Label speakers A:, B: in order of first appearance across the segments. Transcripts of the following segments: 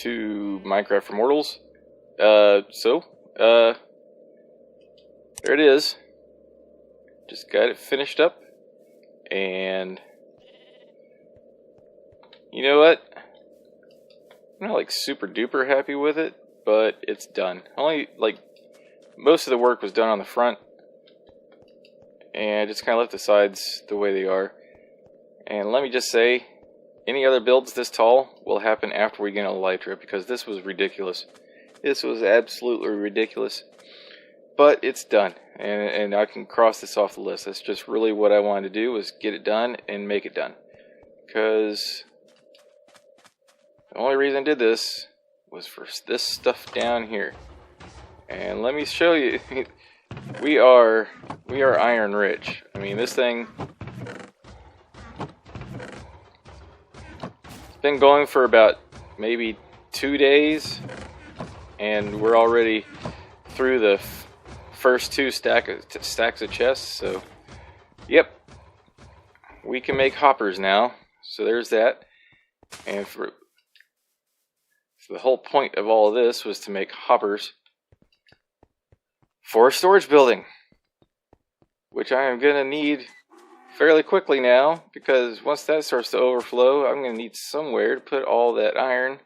A: to Minecraft for Mortals. There it is. Just got it finished up, and you know what? I'm not like super duper happy with it, but it's done. Only like most of the work was done on the front, and I just kind of left the sides the way they are. And let me just say, any other builds this tall will happen after we get on the Elytra, because this was ridiculous. This was absolutely ridiculous. But it's done, and I can cross this off the list. That's just really what I wanted to do, was get it done and make it done. Because the only reason I did this was for this stuff down here. And let me show you, we are iron rich. I mean, this thing been going for about maybe 2 days, and we're already through the first two stacks of chests. So yep, we can make hoppers now. So there's that. And so the whole point of all of this was to make hoppers for a storage building, which I am gonna need fairly quickly now, because once that starts to overflow, I'm going to need somewhere to put all that iron.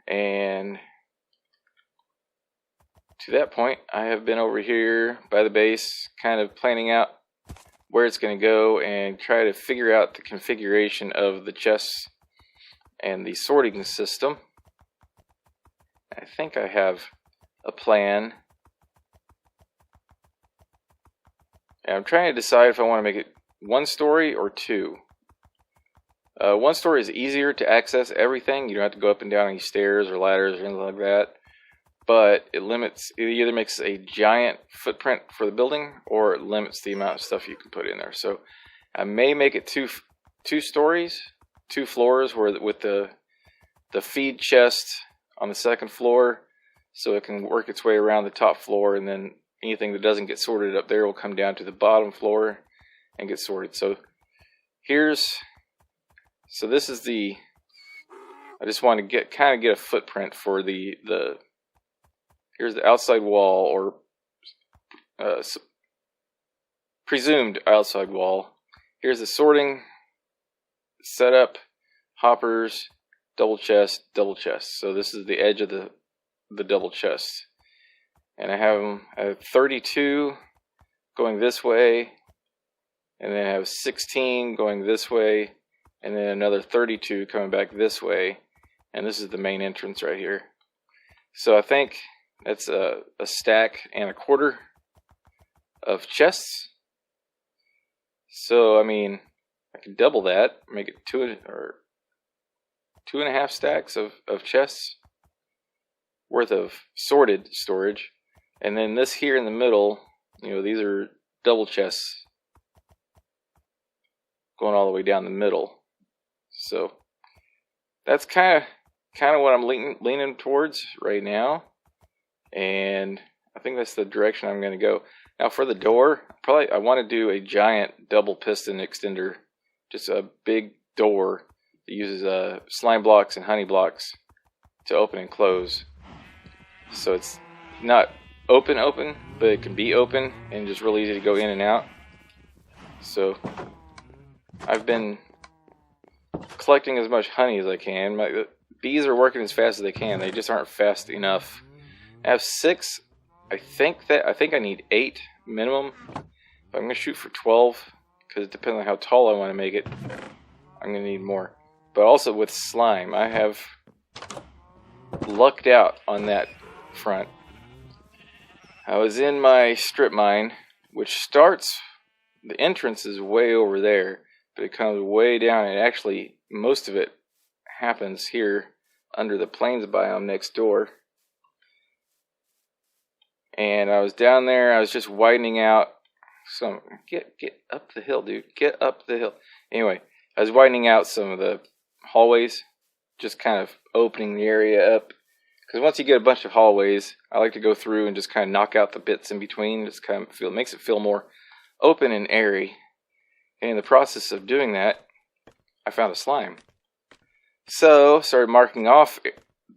A: And to that point, I have been over here by the base, kind of planning out where it's going to go and try to figure out the configuration of the chests and the sorting system. I think I have a plan. And I'm trying to decide if I want to make it one story or two. One story is easier to access everything. You don't have to go up and down any stairs or ladders or anything like that. But it either makes a giant footprint for the building, or it limits the amount of stuff you can put in there. So I may make it two stories, 2 floors, with the feed chest on the second floor, so it can work its way around the top floor, and then anything that doesn't get sorted up there will come down to the bottom floor and get sorted. So this is I just want to kind of get a footprint for here's the outside wall, or presumed outside wall. Here's the sorting setup, hoppers, double chest. So this is the edge of the double chest. And I have 32 going this way, and then I have 16 going this way, and then another 32 coming back this way, and this is the main entrance right here. So I think that's a stack and a quarter of chests. So I mean, I could double that, make it 2.5 stacks of chests worth of sorted storage. And then this here in the middle, these are double chests going all the way down the middle. So that's kind of what I'm leaning towards right now, and I think that's the direction I'm going to go. Now for the door, I want to do a giant double piston extender, just a big door that uses slime blocks and honey blocks to open and close. So it's not open, but it can be open and just really easy to go in and out. So I've been collecting as much honey as I can. My bees are working as fast as they can. They just aren't fast enough. I have 6. I think I need 8 minimum. But I'm going to shoot for 12, because it depends on how tall I want to make it. I'm going to need more. But also with slime, I have lucked out on that front. I was in my strip mine, which starts, the entrance is way over there, but it comes way down, and actually most of it happens here under the plains biome next door. And I was down there, I was just widening out some, get up the hill, dude, get up the hill. Anyway, I was widening out some of the hallways, just kind of opening the area up. Because once you get a bunch of hallways, I like to go through and just kind of knock out the bits in between. Just kind of makes it feel more open and airy. And in the process of doing that, I found a slime. So started marking off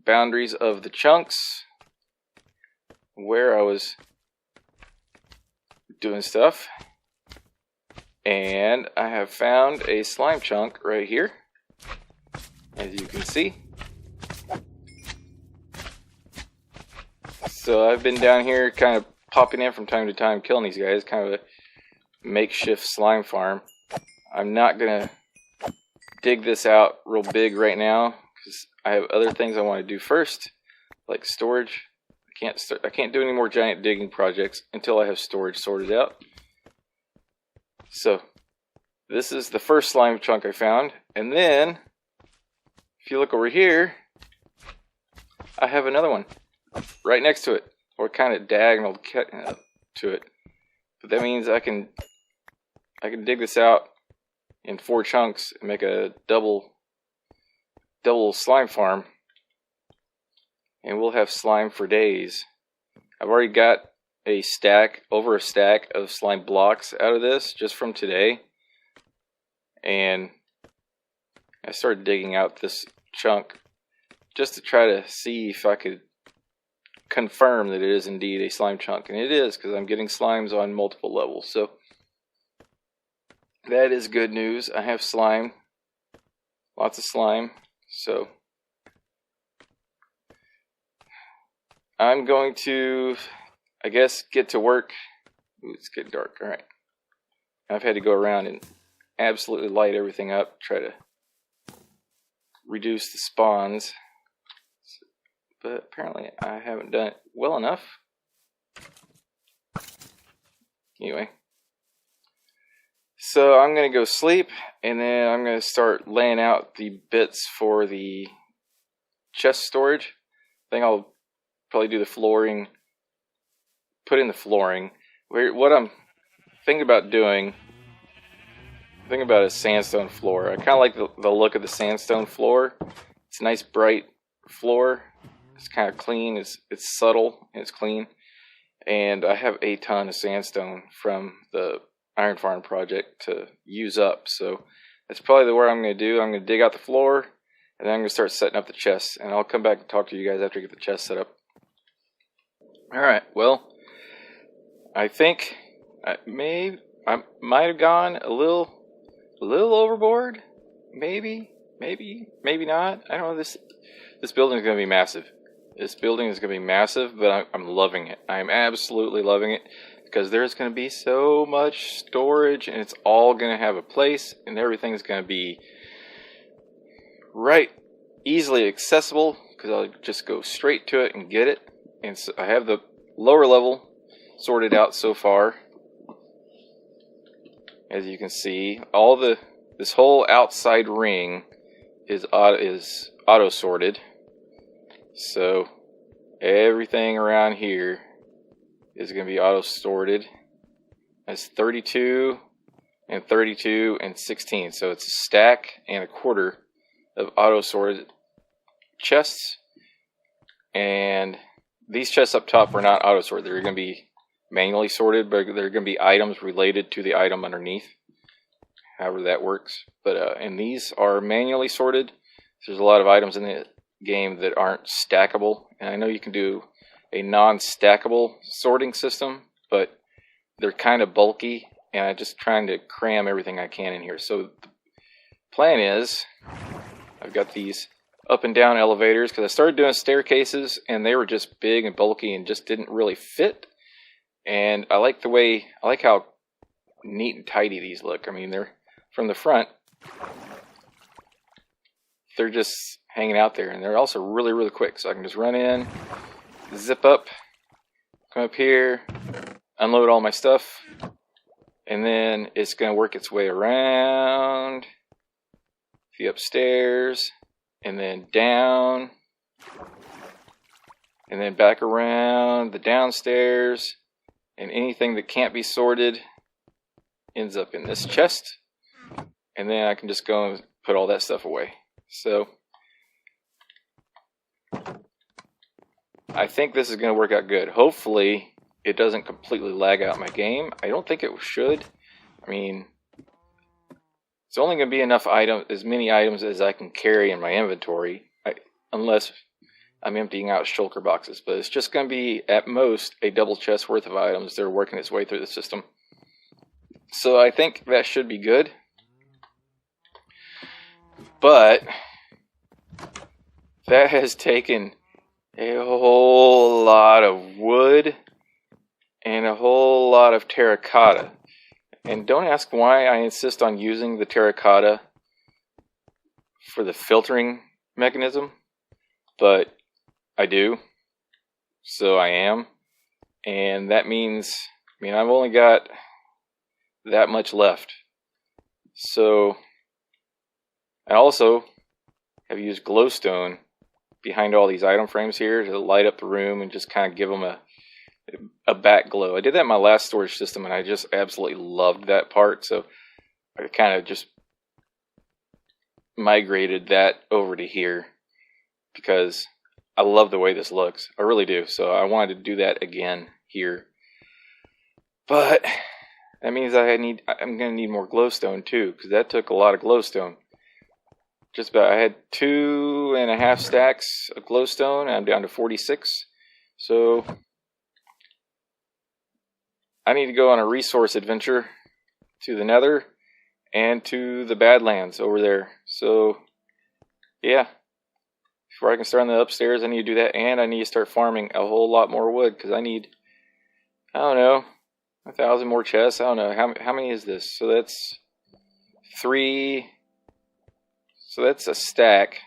A: boundaries of the chunks where I was doing stuff, and I have found a slime chunk right here, as you can see. So I've been down here kind of popping in from time to time, killing these guys, kind of a makeshift slime farm. I'm not gonna dig this out real big right now because I have other things I want to do first, like storage. I can't do any more giant digging projects until I have storage sorted out. So this is the first slime chunk I found, and then if you look over here, I have another one right next to it, or kind of diagonal to it. But that means I can dig this out in 4 chunks and make a double slime farm, and we'll have slime for days. I've already got over a stack of slime blocks out of this just from today, and I started digging out this chunk just to try to see if I could confirm that it is indeed a slime chunk, and it is, because I'm getting slimes on multiple levels. So that is good news. I have slime, lots of slime. So I'm going to, I guess, get to work. Ooh, it's getting dark. All right, I've had to go around and absolutely light everything up, try to reduce the spawns. But apparently I haven't done it well enough. Anyway, so I'm going to go sleep, and then I'm going to start laying out the bits for the chest storage. I think I'll probably do the flooring, put in the flooring. What I'm thinking about doing, think about a sandstone floor. I kind of like the look of the sandstone floor. It's a nice bright floor. It's kind of clean, it's subtle, and it's clean. And I have a ton of sandstone from the iron farm project to use up. So that's probably what I'm going to do. I'm going to dig out the floor, and then I'm going to start setting up the chests. And I'll come back and talk to you guys after I get the chest set up. Alright, well, I think I might have gone a little overboard. Maybe not. I don't know. This building is going to be massive. This building is going to be massive, but I'm loving it. I'm absolutely loving it because there's going to be so much storage, and it's all going to have a place, and everything's going to be easily accessible because I'll just go straight to it and get it. And so I have the lower level sorted out so far. As you can see, this whole outside ring is auto sorted. So everything around here is going to be auto sorted. That's 32 and 32 and 16. So it's a stack and a quarter of auto sorted chests. And these chests up top are not auto sorted. They're going to be manually sorted, but they're going to be items related to the item underneath, however that works. But and these are manually sorted. There's a lot of items in the game that aren't stackable, and I know you can do a non-stackable sorting system, but they're kind of bulky, and I'm just trying to cram everything I can in here. So the plan is, I've got these up and down elevators because I started doing staircases, and they were just big and bulky and just didn't really fit. And I like how neat and tidy these look. I mean, they're from the front, they're just hanging out there, and they're also really, really quick. So I can just run in, zip up, come up here, unload all my stuff, and then it's going to work its way around the upstairs, and then down, and then back around the downstairs, and anything that can't be sorted ends up in this chest, and then I can just go and put all that stuff away. So I think this is going to work out good. Hopefully it doesn't completely lag out my game. I don't think it should. I mean, it's only going to be enough items, as many items as I can carry in my inventory, unless I'm emptying out shulker boxes, but it's just going to be at most a double chest worth of items that are working its way through the system. So I think that should be good. But that has taken a whole lot of wood and a whole lot of terracotta. And don't ask why I insist on using the terracotta for the filtering mechanism, but I do. So I am. And that means, I've only got that much left. So I also have used glowstone behind all these item frames here to light up the room and just kind of give them a back glow. I did that in my last storage system and I just absolutely loved that part, so I kind of just migrated that over to here because I love the way this looks. I really do. So I wanted to do that again here. But that means I'm going to need more glowstone too, because that took a lot of glowstone. Just about, I had 2.5 stacks of glowstone, and I'm down to 46. So I need to go on a resource adventure to the Nether and to the Badlands over there. So yeah, before I can start on the upstairs, I need to do that, and I need to start farming a whole lot more wood, because I need, I don't know, 1,000 more chests. I don't know, how many is this? So that's 3... So that's a stack.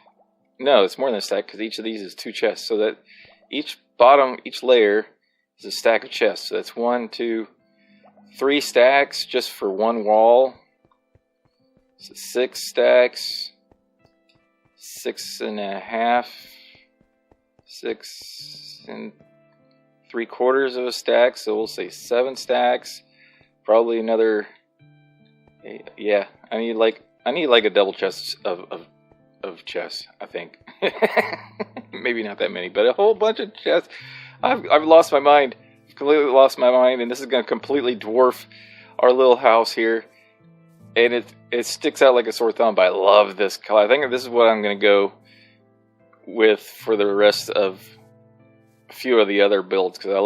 A: No, it's more than a stack because each of these is 2 chests. So that each layer is a stack of chests. So that's 1, 2, 3 stacks just for one wall. So 6 stacks, 6.5, 6 3/4 of a stack. So we'll say 7 stacks. Probably another. Yeah, I need like a double chest of chests, I think. Maybe not that many, but a whole bunch of chests. I've lost my mind. I've completely lost my mind, and this is going to completely dwarf our little house here. And it sticks out like a sore thumb, but I love this color. I think this is what I'm going to go with for the rest of a few of the other builds, because I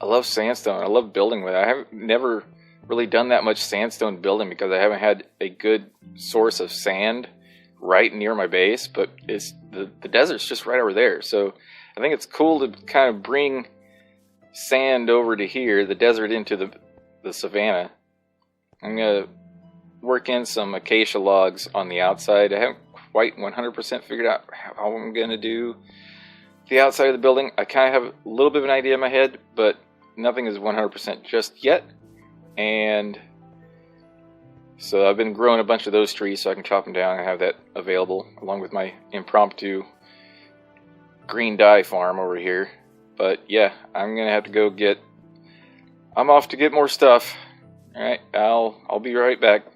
A: love sandstone. I love building with it. I have never really done that much sandstone building because I haven't had a good source of sand right near my base, but it's the desert's just right over there. So I think it's cool to kind of bring sand over to here, the desert into the savannah. I'm gonna work in some acacia logs on the outside. I haven't quite 100% figured out how I'm gonna do the outside of the building. I kind of have a little bit of an idea in my head, but nothing is 100% just yet. And so I've been growing a bunch of those trees so I can chop them down and have that available along with my impromptu green dye farm over here. But yeah, I'm gonna have to go I'm off to get more stuff. Alright, I'll be right back.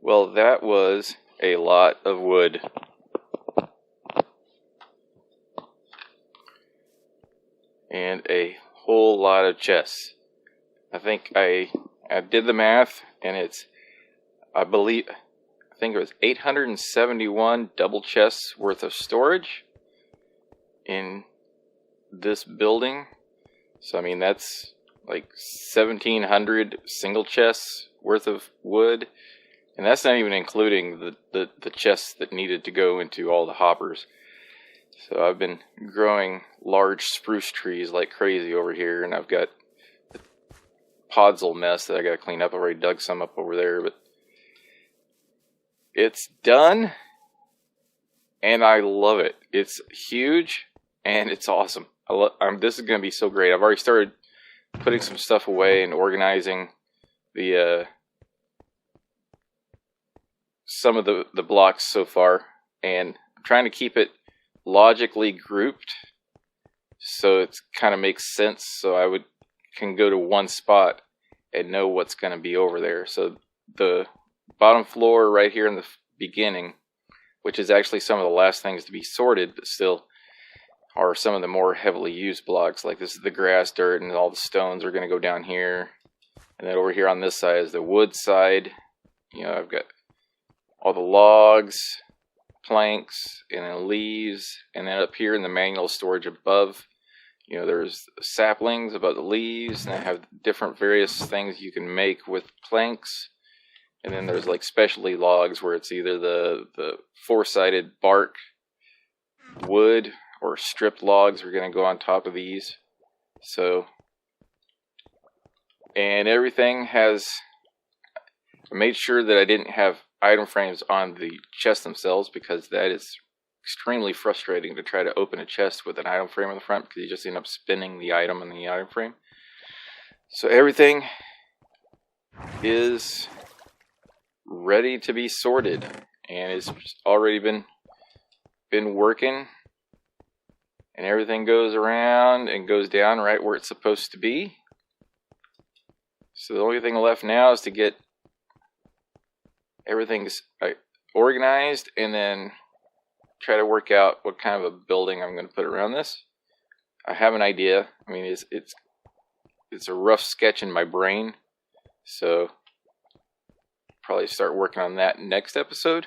A: Well, that was a lot of wood. And a whole lot of chests. I think I did the math, and I think it was 871 double chests worth of storage in this building. So I mean, that's like 1,700 single chests worth of wood. And that's not even including the chests that needed to go into all the hoppers. So I've been growing large spruce trees like crazy over here, and I've got podzol mess that I got to clean up. I already dug some up over there, but it's done, and I love it. It's huge, and it's awesome. This is going to be so great. I've already started putting some stuff away and organizing the some of the blocks so far, and I'm trying to keep it logically grouped so it kind of makes sense, so I can go to one spot and know what's going to be over there. So the bottom floor right here in the beginning, which is actually some of the last things to be sorted, but still are some of the more heavily used blocks. Like this is the grass, dirt, and all the stones are going to go down here. And then over here on this side is the wood side. You know, I've got all the logs, planks, and then leaves. And then up here in the manual storage above, you know, there's saplings above the leaves, and I have different various things you can make with planks. And then there's like specialty logs where it's either the four-sided bark wood or stripped logs are going to go on top of these. So, and everything has, I made sure that I didn't have item frames on the chest themselves, because that is extremely frustrating to try to open a chest with an item frame on the front, because you just end up spinning the item in the item frame. So everything is ready to be sorted, and it's already been working, and everything goes around and goes down right where it's supposed to be. So the only thing left now is to get everything organized, and then try to work out what kind of a building I'm going to put around this. I have an idea. I mean, it's a rough sketch in my brain, so probably start working on that next episode.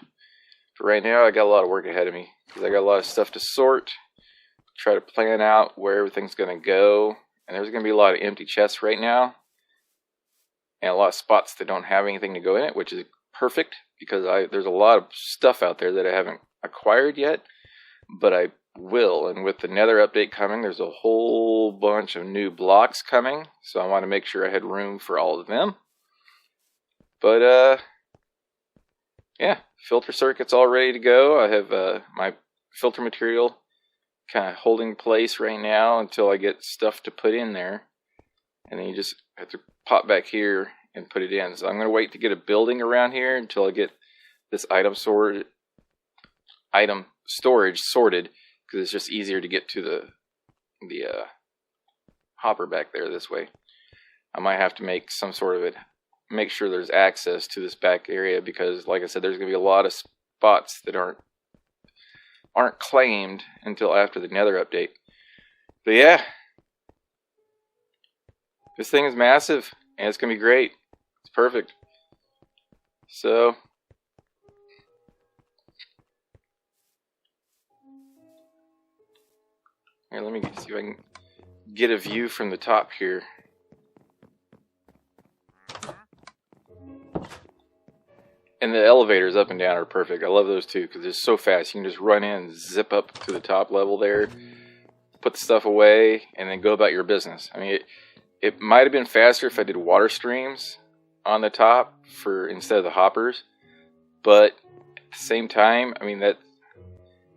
A: But right now I got a lot of work ahead of me, because I got a lot of stuff to sort, try to plan out where everything's going to go, and there's going to be a lot of empty chests right now, and a lot of spots that don't have anything to go in it, which is perfect, because there's a lot of stuff out there that I haven't acquired yet, but I will. And with the Nether update coming, there's a whole bunch of new blocks coming, so I want to make sure I had room for all of them. But yeah, filter circuit's all ready to go. I have my filter material kind of holding place right now until I get stuff to put in there, and then you just have to pop back here and put it in. So I'm going to wait to get a building around here until I get this item storage sorted, because it's just easier to get to the hopper back there this way. I might have to make some sort of make sure there's access to this back area, because like I said, there's going to be a lot of spots that aren't claimed until after the Nether update. But yeah, this thing is massive, and it's going to be great. It's perfect. So here, let me see if I can get a view from the top here. And the elevators up and down are perfect. I love those too, because they're so fast. You can just run in and zip up to the top level there, put the stuff away, and then go about your business. I mean, it might have been faster if I did water streams on the top instead of the hoppers, but at the same time, I mean, that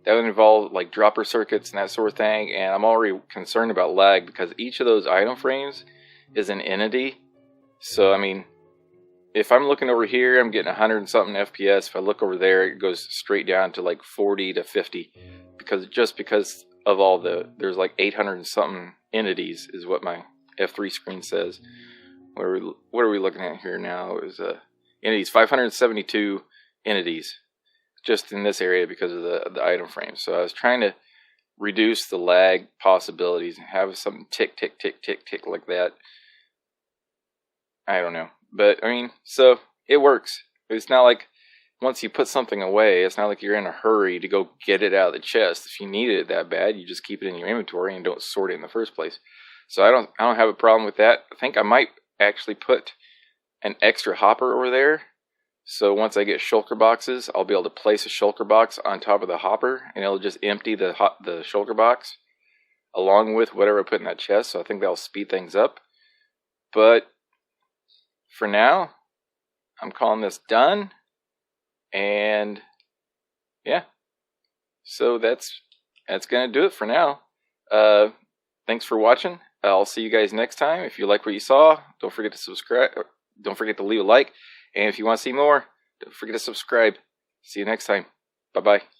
A: would involve like dropper circuits and that sort of thing, and I'm already concerned about lag, because each of those item frames is an entity. So I mean, if I'm looking over here, I'm getting 100 and something FPS. If I look over there, it goes straight down to like 40 to 50, because of all there's like 800 and something entities is what my F3 screen says. What are we looking at here now? Is entities, 572 entities just in this area because of the item frame. So I was trying to reduce the lag possibilities and have something tick, tick, tick, tick, tick like that. I don't know. But, I mean, so it works. It's not like once you put something away, it's not like you're in a hurry to go get it out of the chest. If you need it that bad, you just keep it in your inventory and don't sort it in the first place. So I don't have a problem with that. I think I might actually put an extra hopper over there. So once I get shulker boxes, I'll be able to place a shulker box on top of the hopper, and it'll just empty the shulker box along with whatever I put in that chest. So I think that'll speed things up. But for now, I'm calling this done. And yeah, so that's gonna do it for now. Thanks for watching. I'll see you guys next time. If you like what you saw, don't forget to subscribe. Don't forget to leave a like. And if you want to see more, don't forget to subscribe. See you next time. Bye-bye.